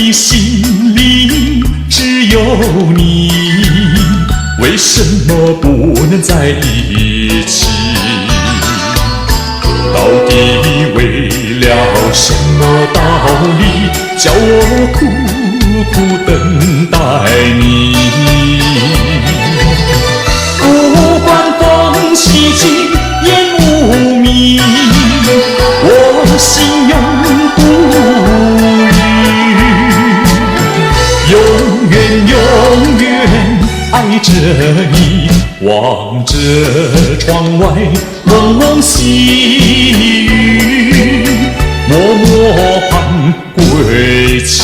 的心里只有你，为什么不能在一起？到底为了什么道理，叫我苦苦等待你？不管风起尽，烟雾迷，我心永不渝，永远永远爱着你。望着窗外蒙蒙细雨，默默盼归期。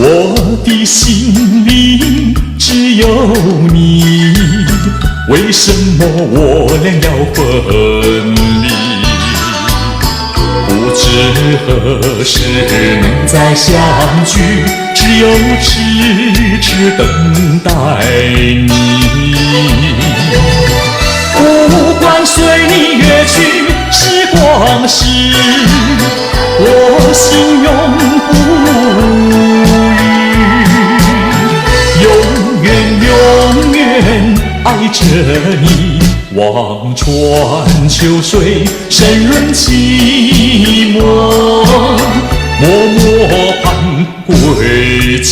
我的心里只有你，为什么我俩要分离？不知何时能再相聚，只有痴痴等待你。不管随你远去时光逝，我心永不永远爱着你。望穿秋水，深润寂寞，默默盼归期。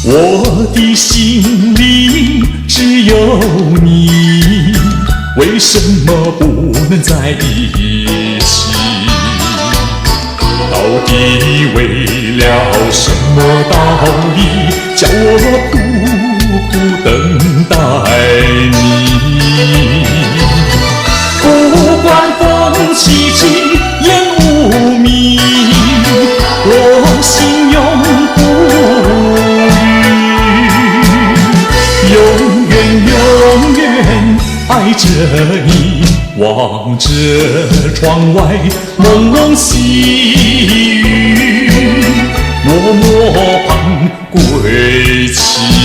我的心里只有你，为什么不能在一起？到底为了什么道理，叫我苦苦等待你？不管风起尽，烟雾迷，我心永不永远爱着你。望着窗外蒙蒙细雨，默默盼归期。